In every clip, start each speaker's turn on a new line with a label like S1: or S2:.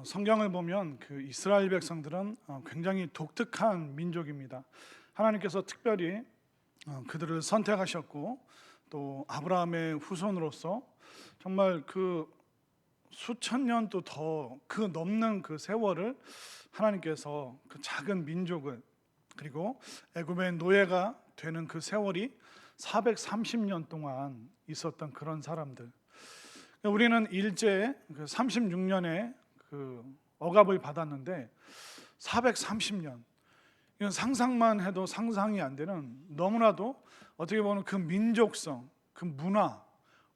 S1: 성경을 보면 그 이스라엘 백성들은 굉장히 독특한 민족입니다. 하나님께서 특별히 그들을 선택하셨고 또 아브라함의 후손으로서 정말 그 수천 년 또 더 그 넘는 그 세월을 하나님께서 그 작은 민족을, 그리고 애굽의 노예가 되는 그 세월이 430년 동안 있었던 그런 사람들. 우리는 일제 36년에 그 억압을 받았는데 430년, 이건 상상만 해도 상상이 안 되는, 너무나도 어떻게 보면 그 민족성, 그 문화,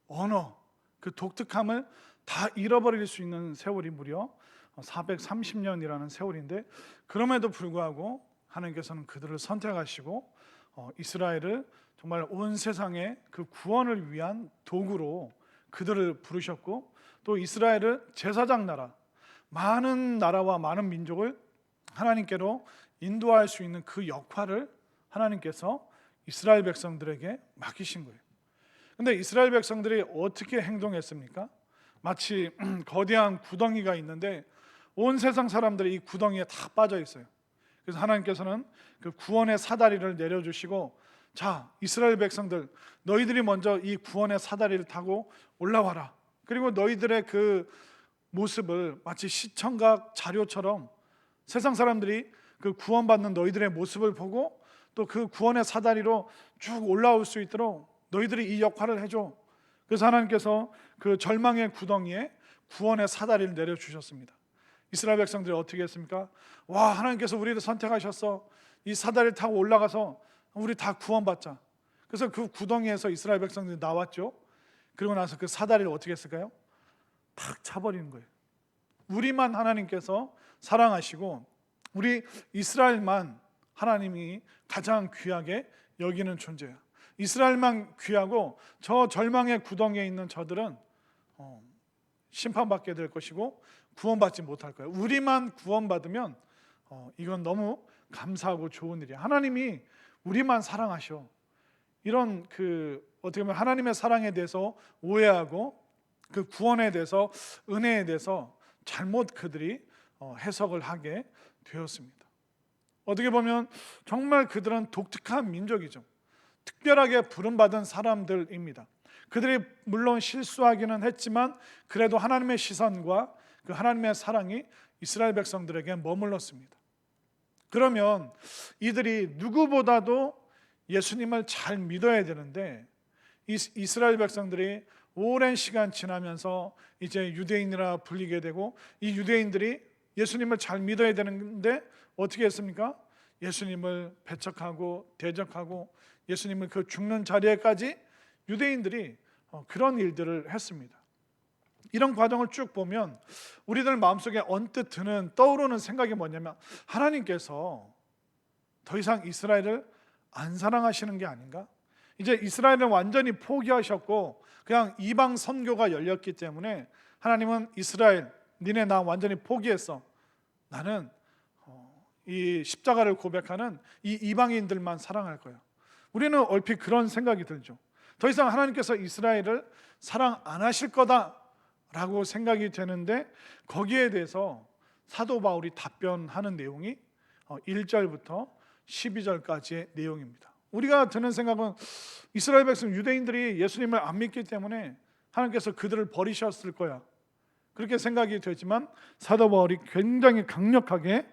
S1: 언어, 그 독특함을 다 잃어버릴 수 있는 세월이 무려 430년이라는 세월인데, 그럼에도 불구하고 하나님께서는 그들을 선택하시고 이스라엘을 정말 온 세상의 그 구원을 위한 도구로 그들을 부르셨고, 또 이스라엘을 제사장 나라, 많은 나라와 많은 민족을 하나님께로 인도할 수 있는 그 역할을 하나님께서 이스라엘 백성들에게 맡기신 거예요. 근데 이스라엘 백성들이 어떻게 행동했습니까? 마치 거대한 구덩이가 있는데 온 세상 사람들이 이 구덩이에 다 빠져 있어요. 그래서 하나님께서는 그 구원의 사다리를 내려주시고, 자, 이스라엘 백성들, 너희들이 먼저 이 구원의 사다리를 타고 올라와라. 그리고 너희들의 그 모습을 마치 시청각 자료처럼 세상 사람들이 그 구원받는 너희들의 모습을 보고 또 그 구원의 사다리로 쭉 올라올 수 있도록 너희들이 이 역할을 해줘. 그래서 하나님께서 그 절망의 구덩이에 구원의 사다리를 내려주셨습니다. 이스라엘 백성들이 어떻게 했습니까? 와, 하나님께서 우리를 선택하셨어. 이 사다리를 타고 올라가서 우리 다 구원받자. 그래서 그 구덩이에서 이스라엘 백성들이 나왔죠. 그리고 나서 그 사다리를 어떻게 했을까요? 탁 차버리는 거예요. 우리만 하나님께서 사랑하시고 우리 이스라엘만 하나님이 가장 귀하게 여기는 존재야. 이스라엘만 귀하고 저 절망의 구덩이에 있는 저들은 심판받게 될 것이고 구원받지 못할 거예요. 우리만 구원받으면 이건 너무 감사하고 좋은 일이야. 하나님이 우리만 사랑하셔. 이런 그 어떻게 보면 하나님의 사랑에 대해서 오해하고 그 구원에 대해서, 은혜에 대해서 잘못 그들이 해석을 하게 되었습니다. 어떻게 보면 정말 그들은 독특한 민족이죠. 특별하게 부름받은 사람들입니다. 그들이 물론 실수하기는 했지만 그래도 하나님의 시선과 그 하나님의 사랑이 이스라엘 백성들에게 머물렀습니다. 그러면 이들이 누구보다도 예수님을 잘 믿어야 되는데, 이스라엘 백성들이 오랜 시간 지나면서 이제 유대인이라 불리게 되고, 이 유대인들이 예수님을 잘 믿어야 되는데 어떻게 했습니까? 예수님을 배척하고 대적하고 예수님을 그 죽는 자리에까지 유대인들이 그런 일들을 했습니다. 이런 과정을 쭉 보면 우리들 마음속에 언뜻 떠오르는 생각이 뭐냐면, 하나님께서 더 이상 이스라엘을 안 사랑하시는 게 아닌가? 이제 이스라엘을 완전히 포기하셨고 그냥 이방 선교가 열렸기 때문에 하나님은 이스라엘, 니네 나 완전히 포기했어. 나는 이 십자가를 고백하는 이 이방인들만 사랑할 거야. 우리는 얼핏 그런 생각이 들죠. 더 이상 하나님께서 이스라엘을 사랑 안 하실 거다라고 생각이 되는데, 거기에 대해서 사도 바울이 답변하는 내용이 1절부터 12절까지의 내용입니다. 우리가 드는 생각은 이스라엘 백성 유대인들이 예수님을 안 믿기 때문에 하나님께서 그들을 버리셨을 거야, 그렇게 생각이 되지만 사도 바울이 굉장히 강력하게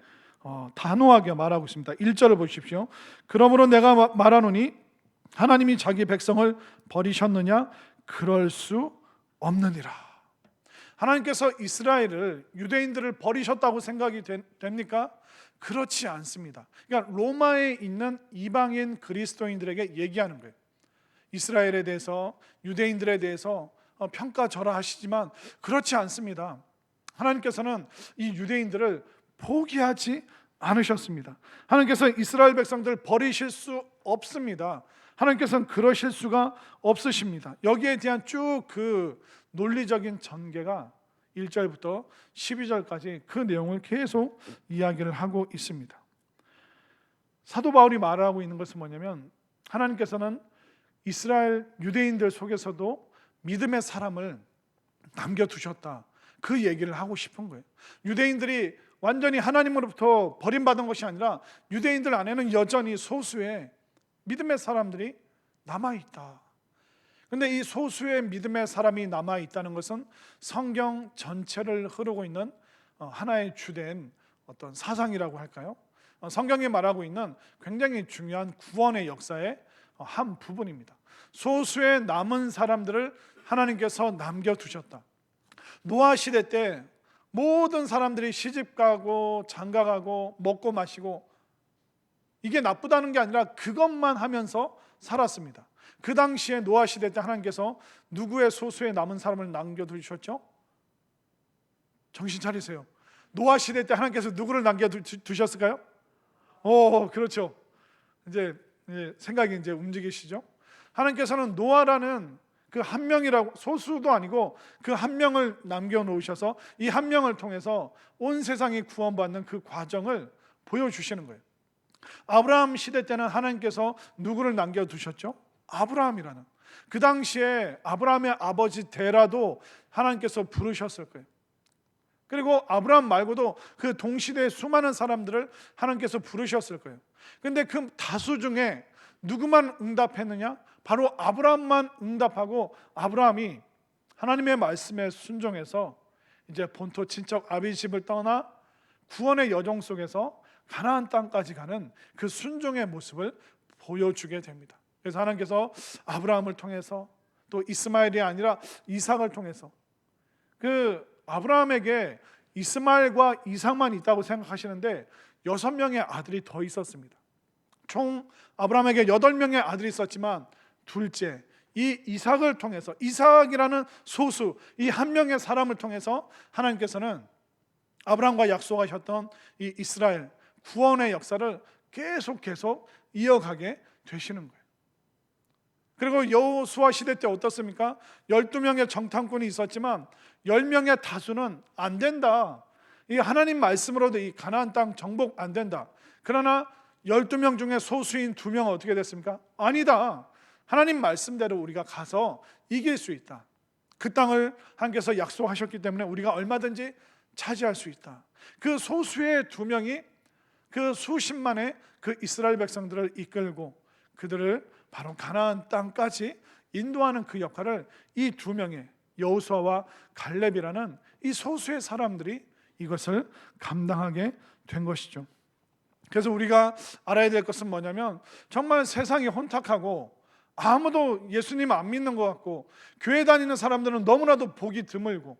S1: 단호하게 말하고 있습니다. 1절을 보십시오. 그러므로 내가 말하노니 하나님이 자기 백성을 버리셨느냐? 그럴 수 없느니라. 하나님께서 이스라엘을, 유대인들을 버리셨다고 생각이 됩니까? 그렇지 않습니다. 그러니까 로마에 있는 이방인 그리스도인들에게 얘기하는 거예요. 이스라엘에 대해서, 유대인들에 대해서 평가절하하시지만 그렇지 않습니다. 하나님께서는 이 유대인들을 포기하지 않으셨습니다. 하나님께서 이스라엘 백성들 버리실 수 없습니다. 하나님께서는 그러실 수가 없으십니다. 여기에 대한 쭉 그 논리적인 전개가 1절부터 12절까지 그 내용을 계속 이야기를 하고 있습니다. 사도 바울이 말하고 있는 것은 뭐냐면, 하나님께서는 이스라엘 유대인들 속에서도 믿음의 사람을 남겨두셨다. 그 얘기를 하고 싶은 거예요. 유대인들이 완전히 하나님으로부터 버림받은 것이 아니라 유대인들 안에는 여전히 소수의 믿음의 사람들이 남아있다. 근데 이 소수의 믿음의 사람이 남아있다는 것은 성경 전체를 흐르고 있는 하나의 주된 어떤 사상이라고 할까요? 성경이 말하고 있는 굉장히 중요한 구원의 역사의 한 부분입니다. 소수의 남은 사람들을 하나님께서 남겨두셨다. 노아 시대 때 모든 사람들이 시집가고 장가가고 먹고 마시고 이게 나쁘다는 게 아니라 그것만 하면서 살았습니다. 그 당시에 노아 시대 때 하나님께서 누구의 소수의 남은 사람을 남겨두셨죠? 정신 차리세요. 노아 시대 때 하나님께서 누구를 남겨두셨을까요? 그렇죠. 이제 생각이 이제 움직이시죠? 하나님께서는 노아라는 그 한 명이라고, 소수도 아니고 그 한 명을 남겨놓으셔서 이 한 명을 통해서 온 세상이 구원받는 그 과정을 보여주시는 거예요. 아브라함 시대 때는 하나님께서 누구를 남겨두셨죠? 아브라함이라는, 그 당시에 아브라함의 아버지 데라도 하나님께서 부르셨을 거예요. 그리고 아브라함 말고도 그 동시대의 수많은 사람들을 하나님께서 부르셨을 거예요. 근데 그 다수 중에 누구만 응답했느냐? 바로 아브라함만 응답하고, 아브라함이 하나님의 말씀에 순종해서 이제 본토 친척 아비 집을 떠나 구원의 여정 속에서 가나안 땅까지 가는 그 순종의 모습을 보여주게 됩니다. 그래서 하나님께서 아브라함을 통해서, 또 이스마엘이 아니라 이삭을 통해서, 그 아브라함에게 이스마엘과 이삭만 있다고 생각하시는데 6명의 아들이 더 있었습니다. 총 아브라함에게 8명의 아들이 있었지만 둘째 이 이삭을 통해서, 이삭이라는 소수, 이 한 명의 사람을 통해서 하나님께서는 아브라함과 약속하셨던 이 이스라엘 구원의 역사를 계속 이어가게 되시는 거예요. 그리고 여호수아 시대 때 어떻습니까? 12명의 정탐꾼이 있었지만 10명의 다수는 안 된다. 이 하나님 말씀으로도 이 가나안 땅 정복 안 된다. 그러나 12명 중에 소수인 2명은 어떻게 됐습니까? 아니다. 하나님 말씀대로 우리가 가서 이길 수 있다. 그 땅을 하나님께서 약속하셨기 때문에 우리가 얼마든지 차지할 수 있다. 그 소수의 2명이 그 수십만의 그 이스라엘 백성들을 이끌고 그들을 바로 가나안 땅까지 인도하는 그 역할을 이 2명의 여호수아와 갈렙이라는 이 소수의 사람들이 이것을 감당하게 된 것이죠. 그래서 우리가 알아야 될 것은 뭐냐면, 정말 세상이 혼탁하고 아무도 예수님 안 믿는 것 같고 교회 다니는 사람들은 너무나도 보기 드물고,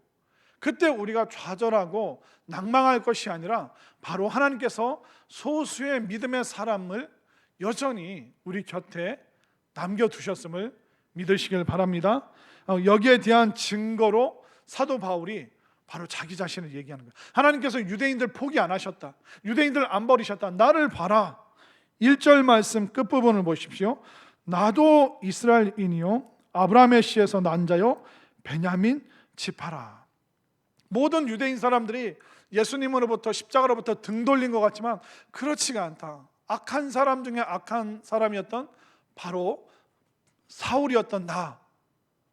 S1: 그때 우리가 좌절하고 낭망할 것이 아니라 바로 하나님께서 소수의 믿음의 사람을 여전히 우리 곁에 남겨두셨음을 믿으시길 바랍니다. 여기에 대한 증거로 사도 바울이 바로 자기 자신을 얘기하는 거예요. 하나님께서 유대인들 포기 안 하셨다. 유대인들 안 버리셨다. 나를 봐라. 1절 말씀 끝부분을 보십시오. 나도 이스라엘인이요 아브라함의 씨에서 난 자요 베냐민 지파라. 모든 유대인 사람들이 예수님으로부터, 십자가로부터 등 돌린 것 같지만 그렇지가 않다. 악한 사람 중에 악한 사람이었던 바로 사울이었던 나,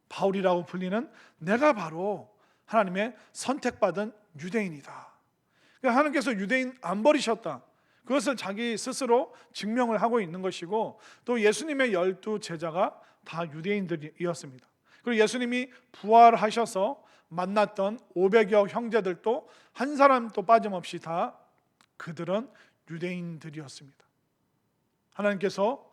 S1: 바울이라고 불리는 내가 바로 하나님의 선택받은 유대인이다. 그러니까 하나님께서 유대인 안 버리셨다. 그것을 자기 스스로 증명을 하고 있는 것이고, 또 예수님의 12 제자가 다 유대인들이었습니다. 그리고 예수님이 부활하셔서 만났던 500여 형제들도 한 사람도 빠짐없이 다 그들은 유대인들이었습니다. 하나님께서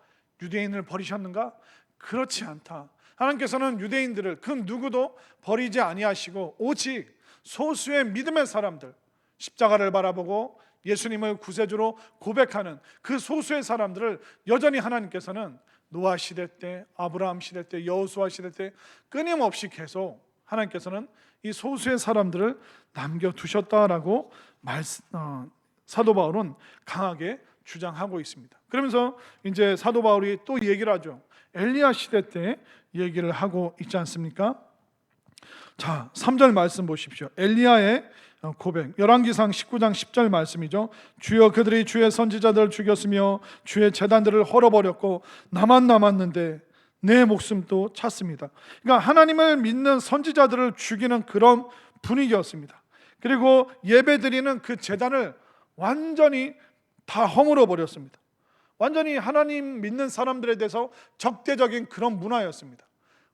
S1: 유대인을 버리셨는가? 그렇지 않다. 하나님께서는 유대인들을 그 누구도 버리지 아니하시고 오직 소수의 믿음의 사람들, 십자가를 바라보고 예수님을 구세주로 고백하는 그 소수의 사람들을 여전히 하나님께서는 노아 시대 때, 아브라함 시대 때, 여호수아 시대 때 끊임없이 계속 하나님께서는 이 소수의 사람들을 남겨두셨다라고 사도 바울은 강하게 주장하고 있습니다. 그러면서 이제 사도 바울이 또 얘기를 하죠. 엘리야 시대 때 얘기를 하고 있지 않습니까? 자, 3절 말씀 보십시오. 엘리야의 고백, 열왕기상 19장 10절 말씀이죠. 주여 그들이 주의 선지자들을 죽였으며 주의 제단들을 헐어버렸고 나만 남았는데 내 목숨도 찼습니다. 그러니까 하나님을 믿는 선지자들을 죽이는 그런 분위기였습니다. 그리고 예배드리는 그 제단을 완전히 다 허물어 버렸습니다. 완전히 하나님 믿는 사람들에 대해서 적대적인 그런 문화였습니다.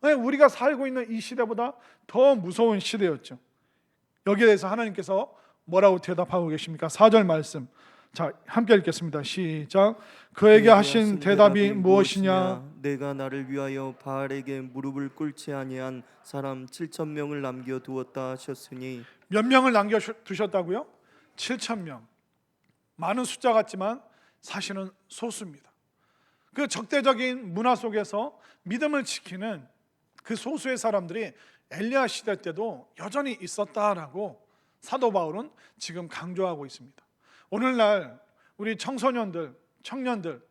S1: 우리가 살고 있는 이 시대보다 더 무서운 시대였죠. 여기에 대해서 하나님께서 뭐라고 대답하고 계십니까? 4절 말씀, 자 함께 읽겠습니다. 시작. 그에게 하신 대답이 무엇이냐?
S2: 내가 나를 위하여 바알에게 무릎을 꿇지 아니한 사람 7,000명을 남겨두었다 하셨으니.
S1: 몇 명을 남겨두셨다고요? 7,000명. 많은 숫자 같지만 사실은 소수입니다. 그 적대적인 문화 속에서 믿음을 지키는 그 소수의 사람들이 엘리야 시대 때도 여전히 있었다라고 사도 바울은 지금 강조하고 있습니다. 오늘날 우리 청소년들, 청년들,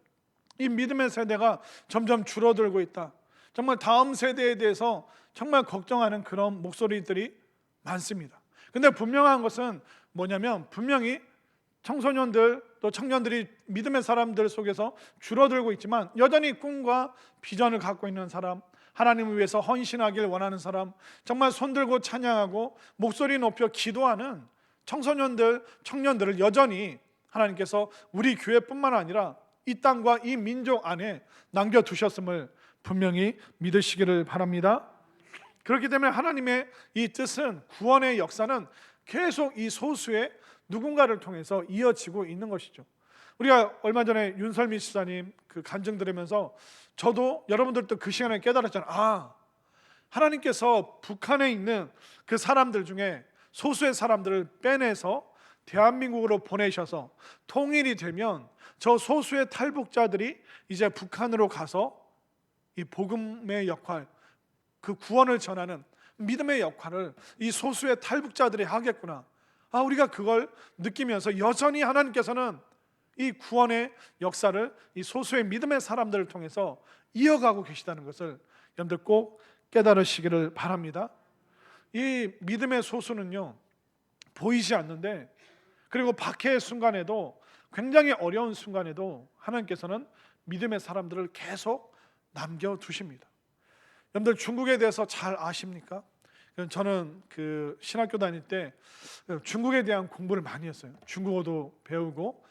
S1: 이 믿음의 세대가 점점 줄어들고 있다. 정말 다음 세대에 대해서 정말 걱정하는 그런 목소리들이 많습니다. 근데 분명한 것은 뭐냐면, 분명히 청소년들 또 청년들이 믿음의 사람들 속에서 줄어들고 있지만 여전히 꿈과 비전을 갖고 있는 사람, 하나님을 위해서 헌신하길 원하는 사람, 정말 손들고 찬양하고 목소리 높여 기도하는 청소년들, 청년들을 여전히 하나님께서 우리 교회뿐만 아니라 이 땅과 이 민족 안에 남겨두셨음을 분명히 믿으시기를 바랍니다. 그렇기 때문에 하나님의 이 뜻은, 구원의 역사는 계속 이 소수의 누군가를 통해서 이어지고 있는 것이죠. 우리가 얼마 전에 윤설미 시사님 그 간증 들으면서 저도 여러분들도 그 시간에 깨달았잖아요. 하나님께서 북한에 있는 그 사람들 중에 소수의 사람들을 빼내서 대한민국으로 보내셔서 통일이 되면 저 소수의 탈북자들이 이제 북한으로 가서 이 복음의 역할, 그 구원을 전하는 믿음의 역할을 이 소수의 탈북자들이 하겠구나. 우리가 그걸 느끼면서 여전히 하나님께서는 이 구원의 역사를 이 소수의 믿음의 사람들을 통해서 이어가고 계시다는 것을 여러분들 꼭 깨달으시기를 바랍니다. 이 믿음의 소수는요, 보이지 않는데, 그리고 박해의 순간에도, 굉장히 어려운 순간에도 하나님께서는 믿음의 사람들을 계속 남겨두십니다. 여러분들 중국에 대해서 잘 아십니까? 저는 그 신학교 다닐 때 중국에 대한 공부를 많이 했어요. 중국어도 배우고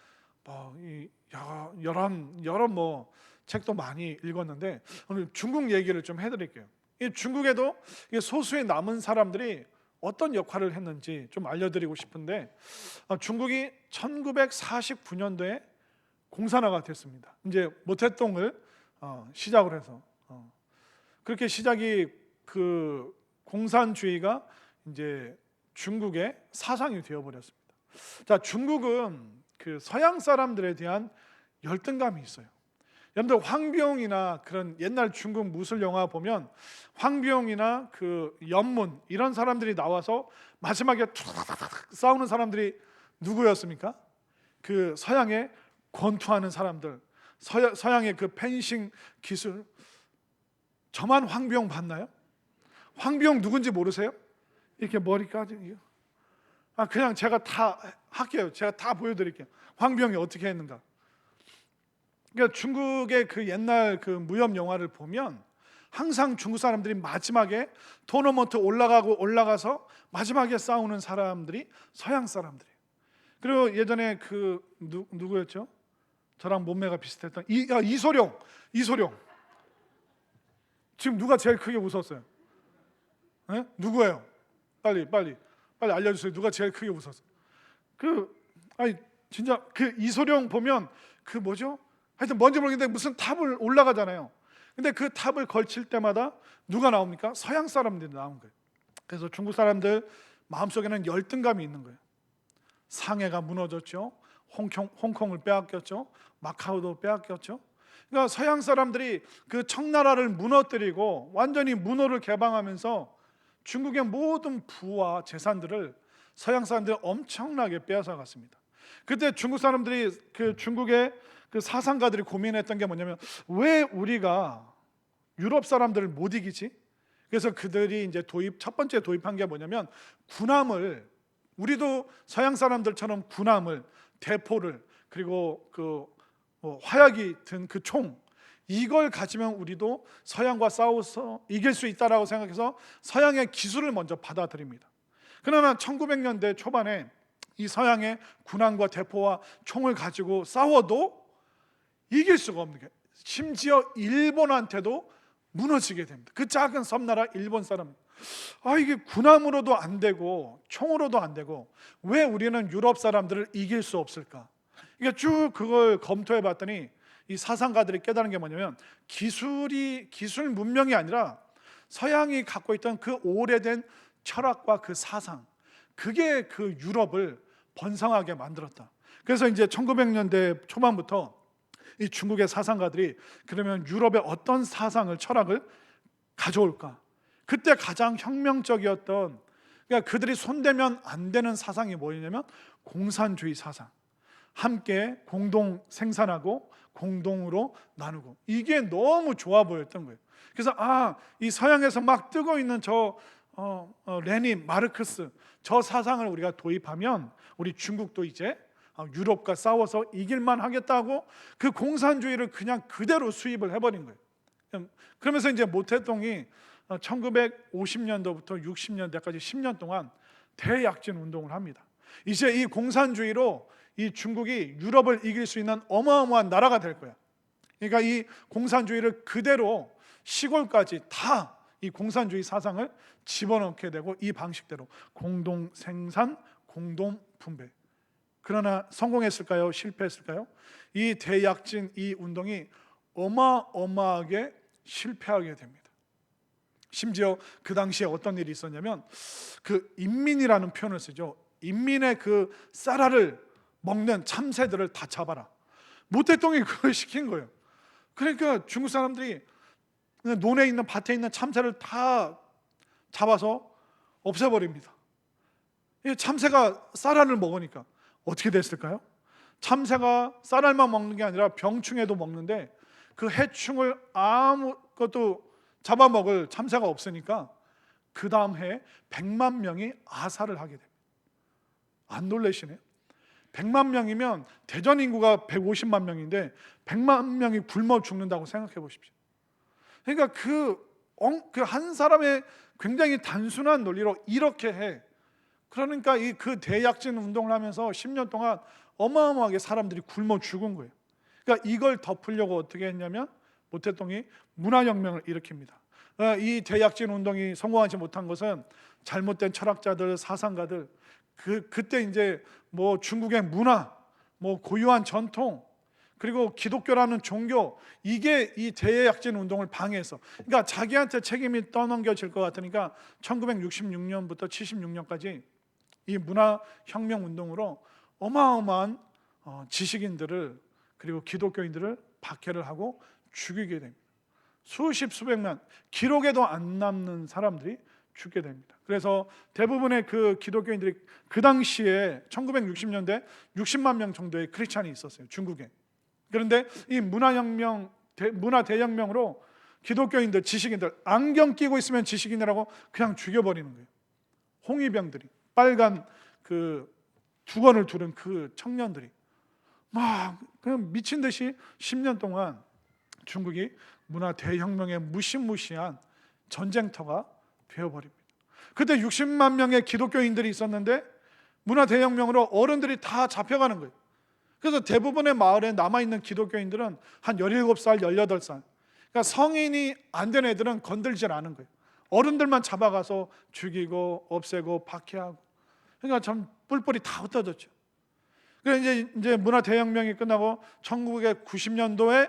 S1: 여러 책도 많이 읽었는데, 오늘 중국 얘기를 좀 해드릴게요. 이 중국에도 소수의 남은 사람들이 어떤 역할을 했는지 좀 알려드리고 싶은데, 중국이 1949년도에 공산화가 됐습니다. 이제 모태똥을 시작을 해서 그렇게 시작이, 그 공산주의가 이제 중국의 사상이 되어버렸습니다. 자, 중국은 그 서양 사람들에 대한 열등감이 있어요. 여러분들 황비용이나 그런 옛날 중국 무술 영화 보면 황비용이나 그 연문 이런 사람들이 나와서 마지막에 툭툭툭 싸우는 사람들이 누구였습니까? 그 서양의 권투하는 사람들, 서양의 그 펜싱 기술. 저만 황비용 봤나요? 황비용 누군지 모르세요? 이렇게 머리까지. 그냥 제가 다 할게요. 제가 다 보여드릴게요. 황비용이 어떻게 했는가. 그러니까 중국의 그 옛날 그 무협 영화를 보면 항상 중국 사람들이 마지막에 토너먼트 올라가서 마지막에 싸우는 사람들이 서양 사람들이에요. 그리고 예전에 그 누구였죠? 저랑 몸매가 비슷했던 이소룡. 지금 누가 제일 크게 웃었어요? 네? 누구예요? 빨리 알려주세요. 누가 제일 크게 웃었어요? 진짜 그 이소룡 보면 그 뭐죠? 하여튼 뭔지 모르겠는데 무슨 탑을 올라가잖아요. 근데 그 탑을 걸칠 때마다 누가 나옵니까? 서양 사람들이 나온 거예요. 그래서 중국 사람들 마음속에는 열등감이 있는 거예요. 상해가 무너졌죠. 홍콩을 빼앗겼죠. 마카오도 빼앗겼죠. 그러니까 서양 사람들이 그 청나라를 무너뜨리고 완전히 문호를 개방하면서 중국의 모든 부와 재산들을 서양 사람들이 엄청나게 빼앗아 갔습니다. 그때 중국 사람들이, 그 중국의 그 사상가들이 고민했던 게 뭐냐면, 왜 우리가 유럽 사람들을 못 이기지? 그래서 그들이 이제 첫 번째 도입한 게 뭐냐면, 군함을, 우리도 서양 사람들처럼 군함을, 대포를, 그리고 그 화약이 든 그 총, 이걸 가지면 우리도 서양과 싸워서 이길 수 있다라고 생각해서 서양의 기술을 먼저 받아들입니다. 그러나 1900년대 초반에 이 서양의 군함과 대포와 총을 가지고 싸워도 이길 수가 없는 게, 심지어 일본한테도 무너지게 됩니다. 그 작은 섬나라 일본 사람, 이게 군함으로도 안 되고 총으로도 안 되고 왜 우리는 유럽 사람들을 이길 수 없을까? 그러니까 쭉 그걸 검토해 봤더니 이 사상가들이 깨달은 게 뭐냐면, 기술 문명이 아니라 서양이 갖고 있던 그 오래된 철학과 그 사상, 그게 그 유럽을 번성하게 만들었다. 그래서 이제 1900년대 초반부터 이 중국의 사상가들이 그러면 유럽의 어떤 사상을, 철학을 가져올까? 그때 가장 혁명적이었던, 그러니까 그들이 손대면 안 되는 사상이 뭐였냐면 공산주의 사상. 함께 공동 생산하고 공동으로 나누고, 이게 너무 좋아 보였던 거예요. 그래서 이 서양에서 막 뜨고 있는 저 레닌, 마르크스, 저 사상을 우리가 도입하면 우리 중국도 이제 유럽과 싸워서 이길만 하겠다고 그 공산주의를 그냥 그대로 수입을 해버린 거예요. 그러면서 이제 모태동이 1950년도부터 60년대까지 10년 동안 대약진 운동을 합니다. 이제 이 공산주의로 이 중국이 유럽을 이길 수 있는 어마어마한 나라가 될 거야. 그러니까 이 공산주의를 그대로 시골까지 다 이 공산주의 사상을 집어넣게 되고, 이 방식대로 공동 생산, 공동 분배. 그러나 성공했을까요? 실패했을까요? 이 대약진 이 운동이 어마어마하게 실패하게 됩니다. 심지어 그 당시에 어떤 일이 있었냐면, 그 인민이라는 표현을 쓰죠. 인민의 그 쌀알을 먹는 참새들을 다 잡아라. 모태동이 그걸 시킨 거예요. 그러니까 중국 사람들이 논에 있는, 밭에 있는 참새를 다 잡아서 없애버립니다. 이 참새가 쌀알을 먹으니까 어떻게 됐을까요? 참새가 쌀알만 먹는 게 아니라 병충해도 먹는데, 그 해충을 아무것도 잡아먹을 참새가 없으니까 그 다음 해에 100만 명이 아사를 하게 됩니다. 안 놀라시네요? 100만 명이면 대전 인구가 150만 명인데 100만 명이 굶어 죽는다고 생각해 보십시오. 그러니까 그 한 사람의 굉장히 단순한 논리로 이렇게 해. 그러니까 그 대약진 운동을 하면서 10년 동안 어마어마하게 사람들이 굶어 죽은 거예요. 그러니까 이걸 덮으려고 어떻게 했냐면 모태동이 문화혁명을 일으킵니다. 이 대약진 운동이 성공하지 못한 것은 잘못된 철학자들, 사상가들, 그때 이제 뭐 중국의 문화, 뭐 고유한 전통, 그리고 기독교라는 종교, 이게 이 대약진 운동을 방해해서, 그러니까 자기한테 책임이 떠넘겨질 것 같으니까 1966년부터 76년까지 이 문화혁명 운동으로 어마어마한 지식인들을, 그리고 기독교인들을 박해를 하고 죽이게 됩니다. 수십 수백만, 기록에도 안 남는 사람들이 죽게 됩니다. 그래서 대부분의 그 기독교인들이 그 당시에 1960년대 60만 명 정도의 크리스찬이 있었어요, 중국에. 그런데 이 문화 대혁명으로 기독교인들, 지식인들, 안경 끼고 있으면 지식인이라고 그냥 죽여버리는 거예요. 홍위병들이, 빨간 그 두건을 두른 그 청년들이 막 그냥 미친 듯이 10년 동안 중국이 문화 대혁명의 무시무시한 전쟁터가 되어버립니다. 그때 60만 명의 기독교인들이 있었는데 문화 대혁명으로 어른들이 다 잡혀가는 거예요. 그래서 대부분의 마을에 남아있는 기독교인들은 한 17살, 18살, 그러니까 성인이 안 된 애들은 건들질 않은 거예요. 어른들만 잡아가서 죽이고 없애고 박해하고, 그러니까 참 뿔뿔이 다 흩어졌죠. 그래서 이제 문화 대혁명이 끝나고 1990년도에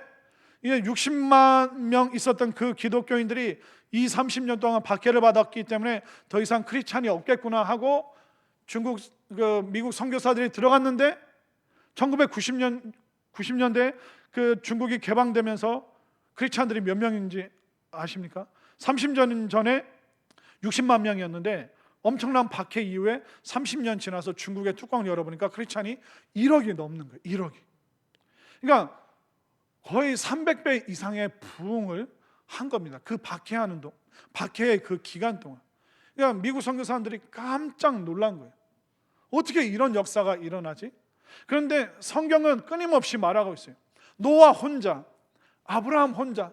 S1: 이제 60만 명 있었던 그 기독교인들이 30년 동안 박해를 받았기 때문에 더 이상 크리스찬이 없겠구나 하고 미국 선교사들이 들어갔는데, 1990년대 그 중국이 개방되면서 크리스찬들이 몇 명인지 아십니까? 30년 전에 60만 명이었는데 엄청난 박해 이후에 30년 지나서 중국의 뚜껑을 열어보니까 크리스찬이 1억이 넘는 거예요. 1억이. 그러니까 거의 300배 이상의 부흥을 한 겁니다. 그 박해하는 동안, 박해의 그 기간 동안. 그러니까 미국 선교사들이 깜짝 놀란 거예요. 어떻게 이런 역사가 일어나지? 그런데 성경은 끊임없이 말하고 있어요. 노아 혼자, 아브라함 혼자,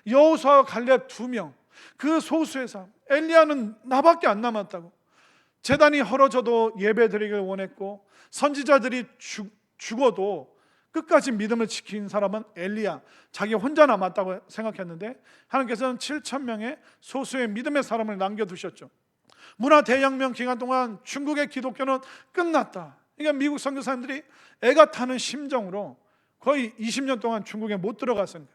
S1: 여호수아와 갈렙 2명, 그 소수의 사람, 엘리야는 나밖에 안 남았다고. 제단이 헐어져도 예배드리길 원했고, 선지자들이 죽어도 끝까지 믿음을 지킨 사람은 엘리야, 자기 혼자 남았다고 생각했는데 하나님께서는 7,000명의 소수의 믿음의 사람을 남겨두셨죠. 문화 대혁명 기간 동안 중국의 기독교는 끝났다. 그러니까 미국 선교사님들이 애가 타는 심정으로 거의 20년 동안 중국에 못 들어갔습니다.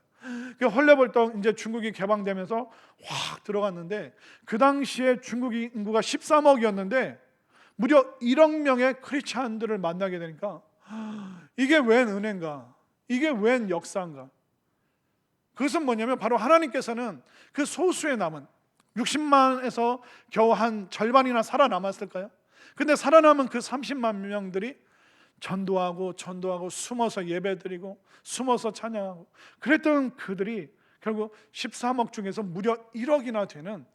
S1: 헐레벌떡 이제 중국이 개방되면서 확 들어갔는데, 그 당시에 중국 인구가 13억이었는데 무려 1억 명의 크리스찬들을 만나게 되니까 이게 웬 은혜인가? 이게 웬 역사인가? 그것은 뭐냐면 바로 하나님께서는 그 소수에 남은 60만에서 겨우 한 절반이나 살아남았을까요? 근데 살아남은 그 30만 명들이 전도하고 숨어서 예배드리고 숨어서 찬양하고 그랬던 그들이 결국 13억 중에서 무려 1억이나 되는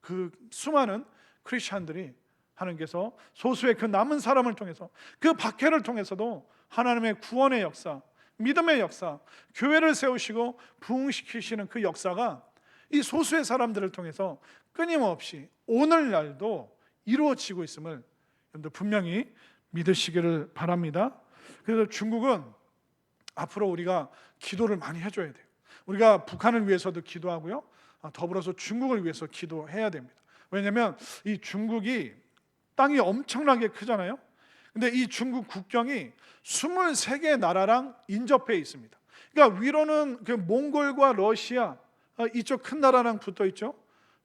S1: 그 수많은 크리스찬들이 하나님께서 소수의 그 남은 사람을 통해서, 그 박해를 통해서도 하나님의 구원의 역사, 믿음의 역사, 교회를 세우시고 부흥시키시는 그 역사가 이 소수의 사람들을 통해서 끊임없이 오늘날도 이루어지고 있음을 여러분들 분명히 믿으시기를 바랍니다. 그래서 중국은 앞으로 우리가 기도를 많이 해줘야 돼요. 우리가 북한을 위해서도 기도하고요, 더불어서 중국을 위해서 기도해야 됩니다. 왜냐하면 이 중국이 땅이 엄청나게 크잖아요. 근데 이 중국 국경이 23개의 나라랑 인접해 있습니다. 그러니까 위로는 그 몽골과 러시아, 이쪽 큰 나라랑 붙어 있죠.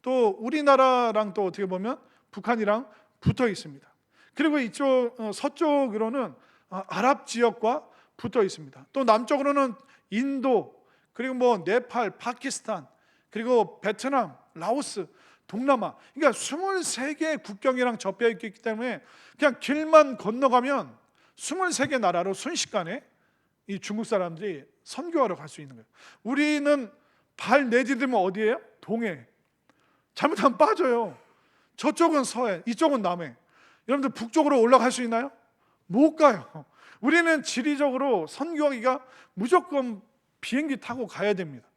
S1: 또 우리나라랑 또 어떻게 보면 북한이랑 붙어 있습니다. 그리고 이쪽 서쪽으로는 아랍 지역과 붙어 있습니다. 또 남쪽으로는 인도, 그리고 뭐 네팔, 파키스탄, 그리고 베트남, 라오스, 동남아, 그러니까 23개의 국경이랑 접해 있기 때문에 그냥 길만 건너가면 23개 나라로 순식간에 이 중국 사람들이 선교하러 갈 수 있는 거예요. 우리는 발 내디디면 어디예요? 동해. 잘못하면 빠져요. 저쪽은 서해, 이쪽은 남해. 여러분들 북쪽으로 올라갈 수 있나요? 못 가요. 우리는 지리적으로 선교하기가 무조건 비행기 타고 가야 됩니다.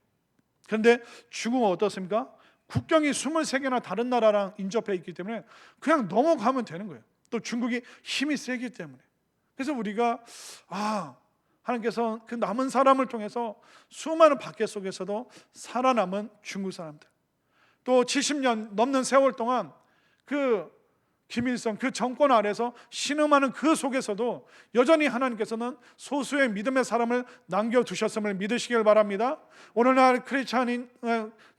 S1: 그런데 중국은 어떻습니까? 국경이 23개나 다른 나라랑 인접해 있기 때문에 그냥 넘어가면 되는 거예요. 또 중국이 힘이 세기 때문에. 그래서 우리가 하나님께서 그 남은 사람을 통해서 수많은 박해 속에서도 살아남은 중국 사람들, 또 70년 넘는 세월 동안 그 김일성 그 정권 아래서 신음하는 그 속에서도 여전히 하나님께서는 소수의 믿음의 사람을 남겨두셨음을 믿으시길 바랍니다. 오늘날 크리스찬인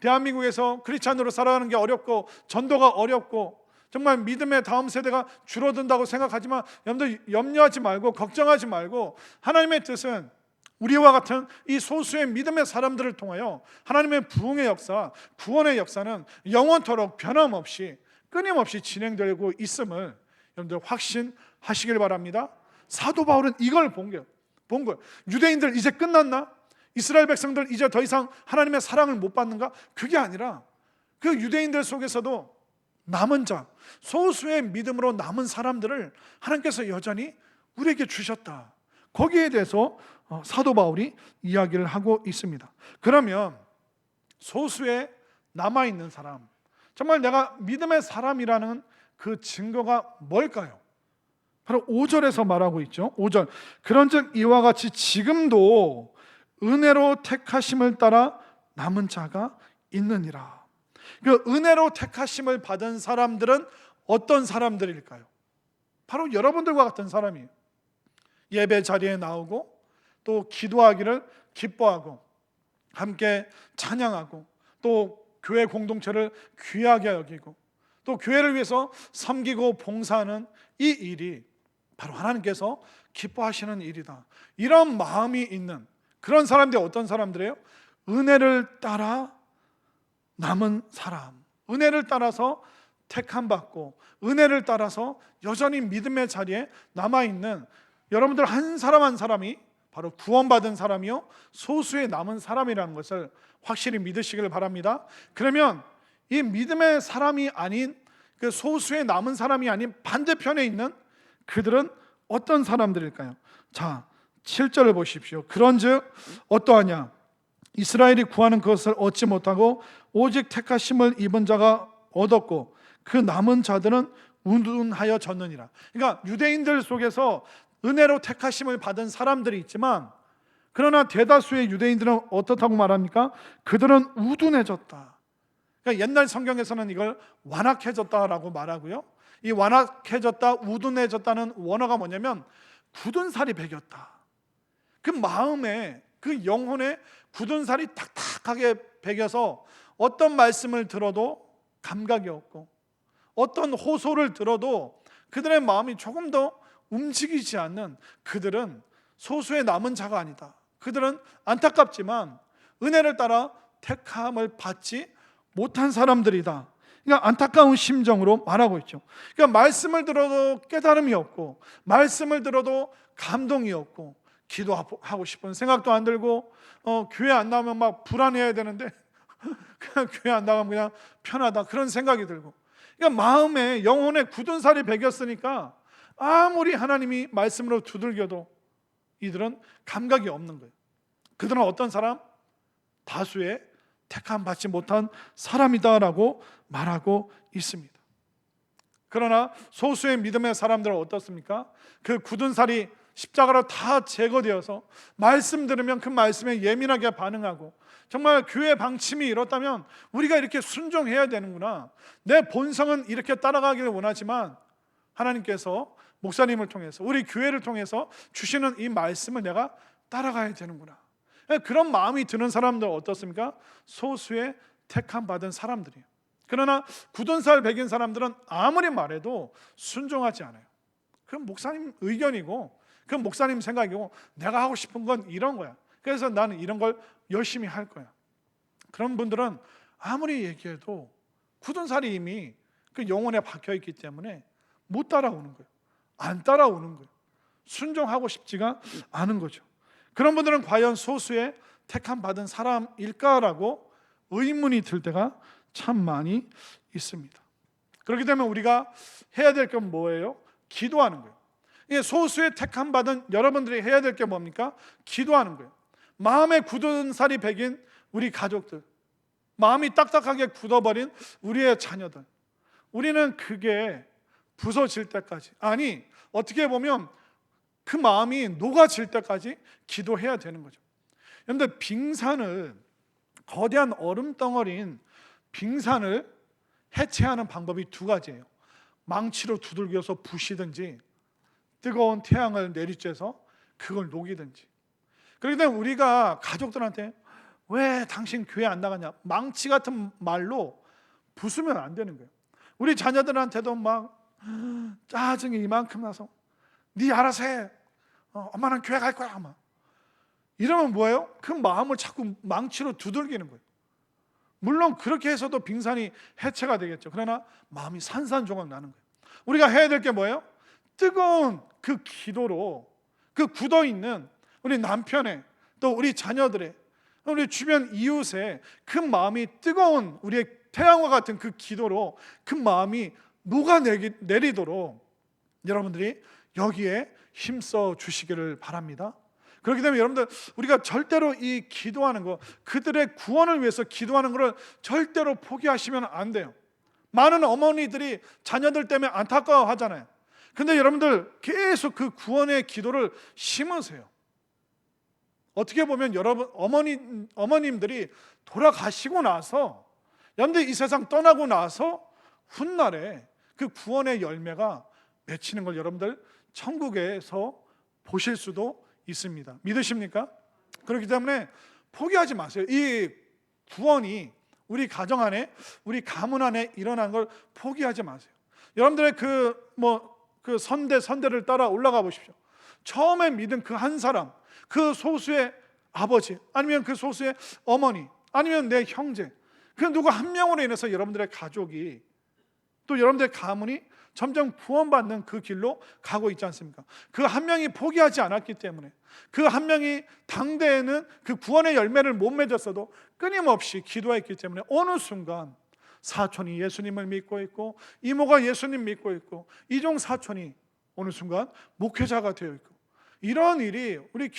S1: 대한민국에서 크리스찬으로 살아가는 게 어렵고 전도가 어렵고 정말 믿음의 다음 세대가 줄어든다고 생각하지만 여러분들 염려하지 말고 걱정하지 말고, 하나님의 뜻은 우리와 같은 이 소수의 믿음의 사람들을 통하여 하나님의 부흥의 역사, 구원의 역사는 영원토록 변함없이 끊임없이 진행되고 있음을 여러분들 확신하시길 바랍니다. 사도 바울은 이걸 본 거예요. 유대인들 이제 끝났나? 이스라엘 백성들 이제 더 이상 하나님의 사랑을 못 받는가? 그게 아니라 그 유대인들 속에서도 남은 자, 소수의 믿음으로 남은 사람들을 하나님께서 여전히 우리에게 주셨다. 거기에 대해서 사도 바울이 이야기를 하고 있습니다. 그러면 소수의 남아있는 사람, 정말 내가 믿음의 사람이라는 그 증거가 뭘까요? 바로 5절에서 말하고 있죠. 5절, 그런즉 이와 같이 지금도 은혜로 택하심을 따라 남은 자가 있느니라. 그 은혜로 택하심을 받은 사람들은 어떤 사람들일까요? 바로 여러분들과 같은 사람이에요. 예배 자리에 나오고 또 기도하기를 기뻐하고 함께 찬양하고 또 교회 공동체를 귀하게 여기고 또 교회를 위해서 섬기고 봉사하는 이 일이 바로 하나님께서 기뻐하시는 일이다. 이런 마음이 있는 그런 사람들이 어떤 사람들이에요? 은혜를 따라 남은 사람, 은혜를 따라서 택함 받고 은혜를 따라서 여전히 믿음의 자리에 남아있는 여러분들 한 사람 한 사람이 바로 구원받은 사람이요 소수의 남은 사람이라는 것을 확실히 믿으시길 바랍니다. 그러면 이 믿음의 사람이 아닌 그 소수의 남은 사람이 아닌 반대편에 있는 그들은 어떤 사람들일까요? 자, 7절을 보십시오. 그런즉 어떠하냐? 이스라엘이 구하는 것을 얻지 못하고 오직 택하심을 입은 자가 얻었고 그 남은 자들은 우둔하여 졌느니라. 그러니까 유대인들 속에서 은혜로 택하심을 받은 사람들이 있지만, 그러나 대다수의 유대인들은 어떻다고 말합니까? 그들은 우둔해졌다. 그러니까 옛날 성경에서는 이걸 완악해졌다라고 말하고요, 이 완악해졌다, 우둔해졌다는 원어가 뭐냐면 굳은 살이 배겼다. 그 마음에, 그 영혼에 굳은 살이 탁탁하게 배겨서 어떤 말씀을 들어도 감각이 없고, 어떤 호소를 들어도 그들의 마음이 조금 더 움직이지 않는, 그들은 소수의 남은 자가 아니다. 그들은 안타깝지만 은혜를 따라 택함을 받지 못한 사람들이다. 그러니까 안타까운 심정으로 말하고 있죠. 그러니까 말씀을 들어도 깨달음이 없고, 말씀을 들어도 감동이 없고, 기도하고 싶은 생각도 안 들고, 교회 안 나오면 막 불안해야 되는데 그냥 교회 안 나가면 그냥 편하다, 그런 생각이 들고, 그러니까 마음에, 영혼에 굳은 살이 배겼으니까 아무리 하나님이 말씀으로 두들겨도 이들은 감각이 없는 거예요. 그들은 어떤 사람? 다수의 택함 받지 못한 사람이다라고 말하고 있습니다. 그러나 소수의 믿음의 사람들은 어떻습니까? 그 굳은 살이 십자가로 다 제거되어서 말씀 들으면 그 말씀에 예민하게 반응하고, 정말 교회 방침이 이렇다면 우리가 이렇게 순종해야 되는구나, 내 본성은 이렇게 따라가기를 원하지만 하나님께서 목사님을 통해서, 우리 교회를 통해서 주시는 이 말씀을 내가 따라가야 되는구나, 그런 마음이 드는 사람들 어떻습니까? 소수의 택함 받은 사람들이에요. 그러나 굳은 살 배긴 사람들은 아무리 말해도 순종하지 않아요. 그건 목사님 의견이고, 그건 목사님 생각이고, 내가 하고 싶은 건 이런 거야, 그래서 나는 이런 걸 열심히 할 거야. 그런 분들은 아무리 얘기해도 굳은 살이 이미 그 영혼에 박혀 있기 때문에 못 따라오는 거예요. 안 따라오는 거예요. 순종하고 싶지가 않은 거죠. 그런 분들은 과연 소수의 택함 받은 사람일까라고 의문이 들 때가 참 많이 있습니다. 그렇기 때문에 우리가 해야 될 건 뭐예요? 기도하는 거예요. 소수의 택함 받은 여러분들이 해야 될 게 뭡니까? 기도하는 거예요. 마음에 굳은 살이 배긴 우리 가족들, 마음이 딱딱하게 굳어버린 우리의 자녀들, 우리는 그게 부서질 때까지, 아니 어떻게 보면 그 마음이 녹아질 때까지 기도해야 되는 거죠. 여러분들, 빙산을, 거대한 얼음 덩어리인 빙산을 해체하는 방법이 두 가지예요. 망치로 두들겨서 부시든지, 뜨거운 태양을 내리쬐서 그걸 녹이든지. 그렇기 때문에 우리가 가족들한테 왜 당신 교회 안 나가냐, 망치 같은 말로 부수면 안 되는 거예요. 우리 자녀들한테도 막 짜증이 이만큼 나서 네 알아서 해, 엄마는 교회 갈 거야, 아마 이러면 뭐예요? 그 마음을 자꾸 망치로 두들기는 거예요. 물론 그렇게 해서도 빙산이 해체가 되겠죠. 그러나 마음이 산산조각 나는 거예요. 우리가 해야 될 게 뭐예요? 뜨거운 그 기도로 그 굳어있는 우리 남편의, 또 우리 자녀들의, 우리 주변 이웃의 그 마음이 뜨거운 우리의 태양과 같은 그 기도로 그 마음이 녹아내리도록 여러분들이 여기에 힘써 주시기를 바랍니다. 그렇기 때문에 여러분들, 우리가 절대로 이 기도하는 거, 그들의 구원을 위해서 기도하는 것을 절대로 포기하시면 안 돼요. 많은 어머니들이 자녀들 때문에 안타까워하잖아요. 근데 여러분들 계속 그 구원의 기도를 심으세요. 어떻게 보면 여러분 어머님들이 돌아가시고 나서, 여러분들 이 세상 떠나고 나서 훗날에 그 구원의 열매가 맺히는 걸 여러분들 천국에서 보실 수도 있습니다. 믿으십니까? 그렇기 때문에 포기하지 마세요. 이 구원이 우리 가정 안에, 우리 가문 안에 일어난 걸 포기하지 마세요. 여러분들의 그 선대를 따라 올라가 보십시오. 처음에 믿은 그 한 사람, 그 소수의 아버지, 아니면 그 소수의 어머니, 아니면 내 형제, 그 누구 한 명으로 인해서 여러분들의 가족이, 또 여러분들의 가문이 점점 구원받는 그 길로 가고 있지 않습니까? 그 한 명이 포기하지 않았기 때문에, 그 한 명이 당대에는 그 구원의 열매를 못 맺었어도 끊임없이 기도했기 때문에 어느 순간 사촌이 예수님을 믿고 있고, 이모가 예수님 믿고 있고, 이종 사촌이 어느 순간 목회자가 되어 있고, 이런 일이 우리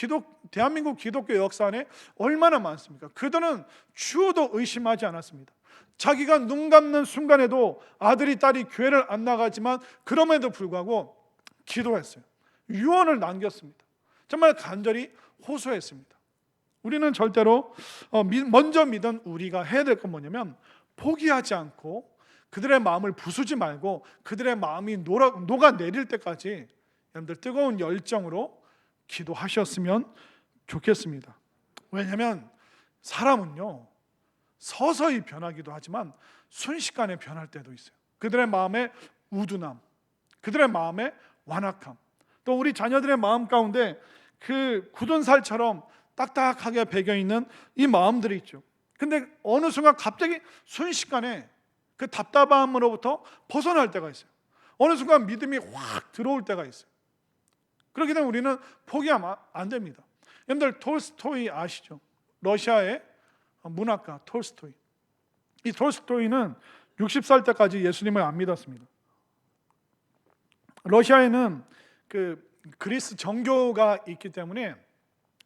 S1: 대한민국 기독교 역사 안에 얼마나 많습니까? 그들은 주어도 의심하지 않았습니다. 자기가 눈 감는 순간에도 아들이 딸이 교회를 안 나가지만 그럼에도 불구하고 기도했어요. 유언을 남겼습니다. 정말 간절히 호소했습니다. 우리는 절대로 먼저 믿은 우리가 해야 될 건 뭐냐면 포기하지 않고 그들의 마음을 부수지 말고 그들의 마음이 녹아내릴 때까지 여러분들 뜨거운 열정으로 기도하셨으면 좋겠습니다. 왜냐하면 사람은요 서서히 변하기도 하지만 순식간에 변할 때도 있어요. 그들의 마음의 우둔함, 그들의 마음의 완악함, 또 우리 자녀들의 마음 가운데 그 굳은 살처럼 딱딱하게 배겨있는 이 마음들이 있죠. 근데 어느 순간 갑자기 순식간에 그 답답함으로부터 벗어날 때가 있어요. 어느 순간 믿음이 확 들어올 때가 있어요. 그렇기 때문에 우리는 포기하면 안 됩니다. 여러분들 톨스토이 아시죠? 러시아의 문학가 톨스토이. 이 톨스토이는 60살 때까지 예수님을 안 믿었습니다. 러시아에는 그 그리스 정교가 있기 때문에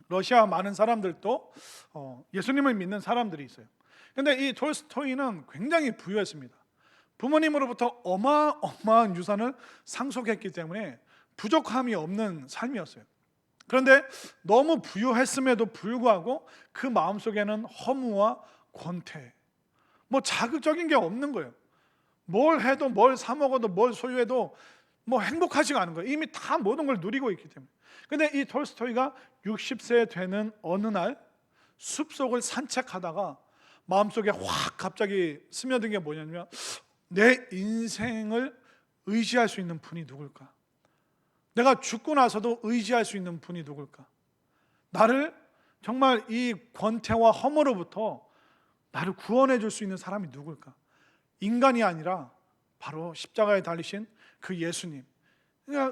S1: 러시아 많은 사람들도 예수님을 믿는 사람들이 있어요. 그런데 이 톨스토이는 굉장히 부유했습니다. 부모님으로부터 어마어마한 유산을 상속했기 때문에 부족함이 없는 삶이었어요. 그런데 너무 부유했음에도 불구하고 그 마음속에는 허무와 권태, 뭐 자극적인 게 없는 거예요. 뭘 해도 뭘 사 먹어도 뭘 소유해도 뭐 행복하지가 않은 거예요. 이미 다 모든 걸 누리고 있기 때문에. 근데 이 톨스토이가 60세 되는 어느 날 숲속을 산책하다가 마음속에 확 갑자기 스며든 게 뭐냐면 내 인생을 의지할 수 있는 분이 누굴까? 내가 죽고 나서도 의지할 수 있는 분이 누굴까? 나를 정말 이 권태와 허물로부터 나를 구원해 줄 수 있는 사람이 누굴까? 인간이 아니라 바로 십자가에 달리신 그 예수님,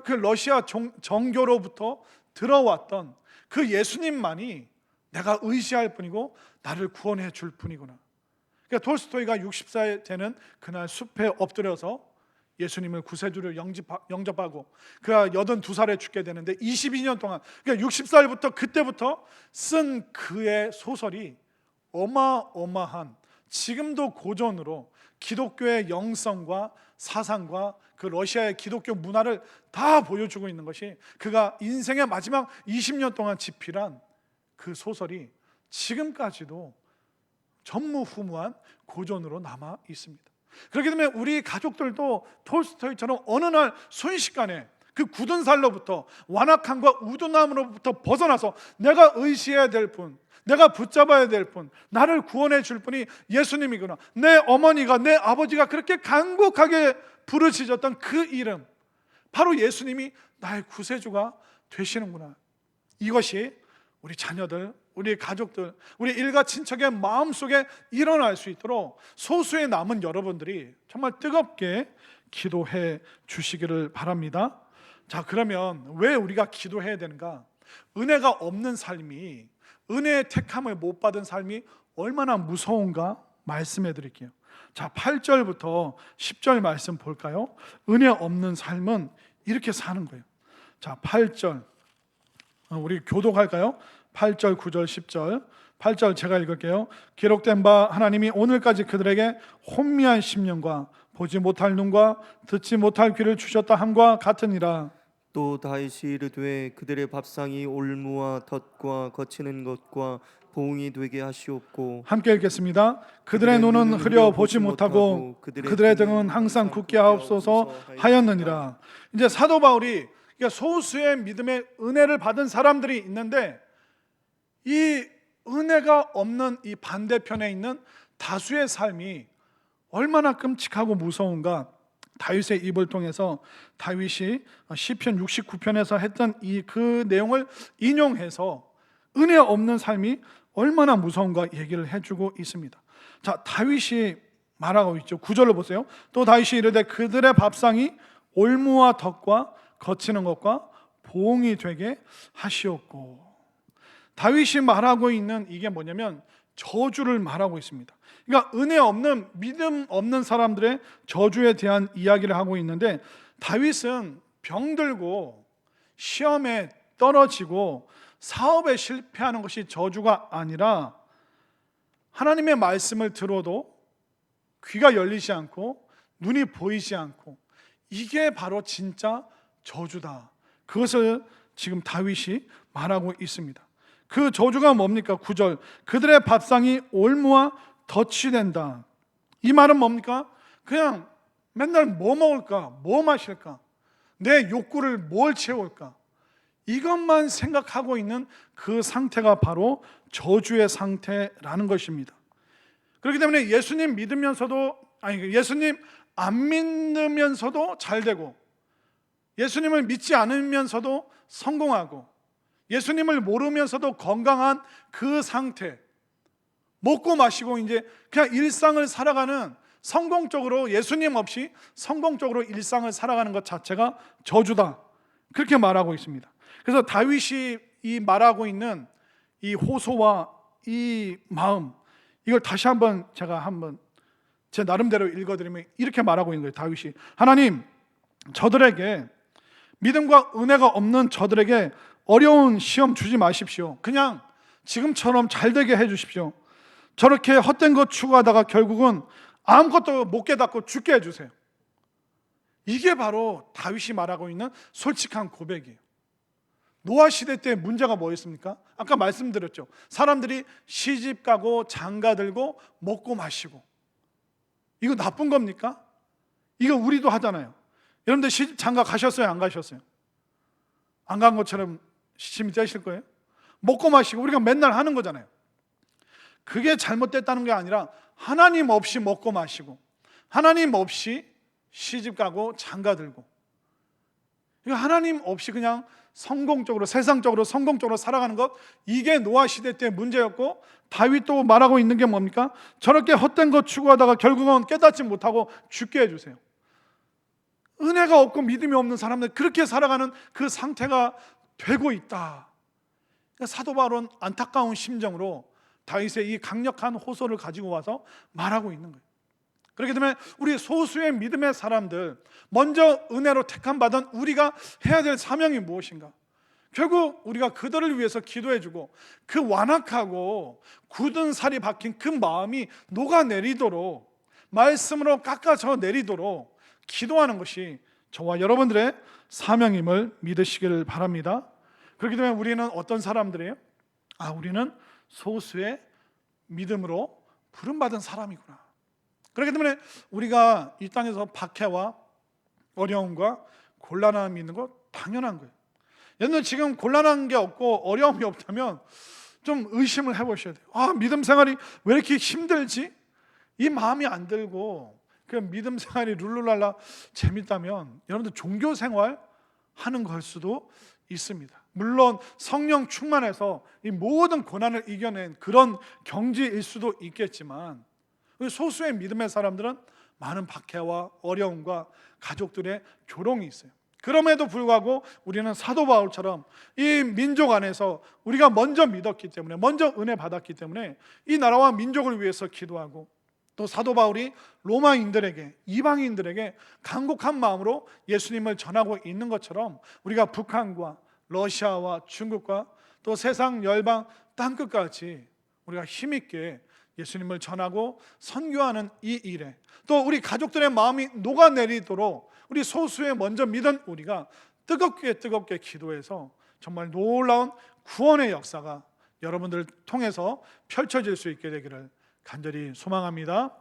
S1: 그 러시아 정교로부터 들어왔던 그 예수님만이 내가 의지할 분이고 나를 구원해 줄 분이구나. 그러니까 톨스토이가 60살 되는 그날 숲에 엎드려서 예수님을 구세주를 영접하고 그가 82살에 죽게 되는데 22년 동안, 그러니까 60살부터 그때부터 쓴 그의 소설이 어마어마한, 지금도 고전으로 기독교의 영성과 사상과 그 러시아의 기독교 문화를 다 보여주고 있는 것이 그가 인생의 마지막 20년 동안 집필한 그 소설이 지금까지도 전무후무한 고전으로 남아 있습니다. 그렇기 때문에 우리 가족들도 톨스토이처럼 어느 날 순식간에 그 굳은 살로부터, 완악함과 우둔함으로부터 벗어나서 내가 의지해야 될 분, 내가 붙잡아야 될 분, 나를 구원해 줄 분이 예수님이구나. 내 어머니가, 내 아버지가 그렇게 간곡하게 부르짖었던 그 이름, 바로 예수님이 나의 구세주가 되시는구나. 이것이 우리 자녀들, 우리 가족들, 우리 일가 친척의 마음속에 일어날 수 있도록 소수의 남은 여러분들이 정말 뜨겁게 기도해 주시기를 바랍니다. 자, 그러면 왜 우리가 기도해야 되는가? 은혜가 없는 삶이, 은혜의 택함을 못 받은 삶이 얼마나 무서운가 말씀해 드릴게요. 자, 8절부터 10절 말씀 볼까요? 은혜 없는 삶은 이렇게 사는 거예요. 자, 8절 우리 교독할까요? 8절, 9절, 10절. 8절 제가 읽을게요. 기록된 바 하나님이 오늘까지 그들에게 혼미한 심령과 보지 못할 눈과 듣지 못할 귀를 주셨다 함과 같으니라.
S2: 또 다윗이 이르되 그들의 밥상이 올무와 덫과 거치는 것과 보응이 되게 하시옵고.
S1: 함께 읽겠습니다. 그들의 눈은 흐려 보지 못하고 그들의 등은 항상 굳게 하옵소서 하였느니라. 이제 사도 바울이 소수의 믿음의 은혜를 받은 사람들이 있는데 이 은혜가 없는 이 반대편에 있는 다수의 삶이 얼마나 끔찍하고 무서운가. 다윗의 입을 통해서 다윗이 시편 69편에서 했던 그 내용을 인용해서 은혜 없는 삶이 얼마나 무서운가 얘기를 해주고 있습니다. 자, 다윗이 말하고 있죠. 9절을 보세요. 또 다윗이 이르되 그들의 밥상이 올무와 덫과 거치는 것과 보응이 되게 하시옵고. 다윗이 말하고 있는 이게 뭐냐면 저주를 말하고 있습니다. 그러니까 은혜 없는, 믿음 없는 사람들의 저주에 대한 이야기를 하고 있는데, 다윗은 병들고 시험에 떨어지고 사업에 실패하는 것이 저주가 아니라 하나님의 말씀을 들어도 귀가 열리지 않고 눈이 보이지 않고, 이게 바로 진짜 저주다. 그것을 지금 다윗이 말하고 있습니다. 그 저주가 뭡니까? 9절, 그들의 밥상이 올무와 덫이 된다. 이 말은 뭡니까? 그냥 맨날 뭐 먹을까, 뭐 마실까, 내 욕구를 뭘 채울까, 이것만 생각하고 있는 그 상태가 바로 저주의 상태라는 것입니다. 그렇기 때문에 예수님 믿으면서도, 예수님 안 믿으면서도 잘 되고, 예수님을 믿지 않으면서도 성공하고, 예수님을 모르면서도 건강한 그 상태, 먹고 마시고 이제 그냥 일상을 살아가는, 성공적으로, 예수님 없이 성공적으로 일상을 살아가는 것 자체가 저주다, 그렇게 말하고 있습니다. 그래서 다윗이 이 말하고 있는 이 호소와 이 마음, 이걸 다시 한번 제가 한번 제 나름대로 읽어드리면 이렇게 말하고 있는 거예요. 다윗이, 하나님, 저들에게, 믿음과 은혜가 없는 저들에게 어려운 시험 주지 마십시오. 그냥 지금처럼 잘 되게 해주십시오. 저렇게 헛된 것 추구하다가 결국은 아무것도 못 깨닫고 죽게 해주세요. 이게 바로 다윗이 말하고 있는 솔직한 고백이에요. 노아 시대 때 문제가 뭐였습니까? 아까 말씀드렸죠. 사람들이 시집 가고 장가 들고 먹고 마시고, 이거 나쁜 겁니까? 이거 우리도 하잖아요. 여러분들 시집 장가 가셨어요? 안 가셨어요? 안 간 것처럼 시침이 떼실 거예요? 먹고 마시고 우리가 맨날 하는 거잖아요. 그게 잘못됐다는 게 아니라 하나님 없이 먹고 마시고, 하나님 없이 시집 가고 장가 들고, 하나님 없이 그냥 성공적으로, 세상적으로 성공적으로 살아가는 것, 이게 노아 시대 때 문제였고, 다윗도 말하고 있는 게 뭡니까? 저렇게 헛된 것 추구하다가 결국은 깨닫지 못하고 죽게 해주세요. 은혜가 없고 믿음이 없는 사람들, 그렇게 살아가는 그 상태가 되고 있다. 사도 바울은 안타까운 심정으로 다윗의 이 강력한 호소를 가지고 와서 말하고 있는 거예요. 그렇기 때문에 우리 소수의 믿음의 사람들, 먼저 은혜로 택함 받은 우리가 해야 될 사명이 무엇인가? 결국 우리가 그들을 위해서 기도해주고, 그 완악하고 굳은 살이 박힌 그 마음이 녹아내리도록, 말씀으로 깎아져 내리도록 기도하는 것이 저와 여러분들의 사명임을 믿으시기를 바랍니다. 그렇기 때문에 우리는 어떤 사람들이에요? 우리는 소수의 믿음으로 부름받은 사람이구나. 그렇기 때문에 우리가 이 땅에서 박해와 어려움과 곤란함이 있는 거 당연한 거예요. 여러분, 지금 곤란한 게 없고 어려움이 없다면 좀 의심을 해보셔야 돼요. 믿음 생활이 왜 이렇게 힘들지? 이 마음이 안 들고 그 믿음 생활이 룰루랄라 재밌다면 여러분들 종교 생활 하는 걸 수도 있습니다. 물론 성령 충만해서 이 모든 고난을 이겨낸 그런 경지일 수도 있겠지만, 소수의 믿음의 사람들은 많은 박해와 어려움과 가족들의 조롱이 있어요. 그럼에도 불구하고 우리는 사도 바울처럼 이 민족 안에서 우리가 먼저 믿었기 때문에, 먼저 은혜 받았기 때문에 이 나라와 민족을 위해서 기도하고, 또 사도 바울이 로마인들에게, 이방인들에게 간곡한 마음으로 예수님을 전하고 있는 것처럼 우리가 북한과 러시아와 중국과 또 세상 열방 땅끝까지 우리가 힘있게 예수님을 전하고 선교하는 이 일에, 또 우리 가족들의 마음이 녹아내리도록 우리 소수의 먼저 믿은 우리가 뜨겁게 기도해서 정말 놀라운 구원의 역사가 여러분들을 통해서 펼쳐질 수 있게 되기를 간절히 소망합니다.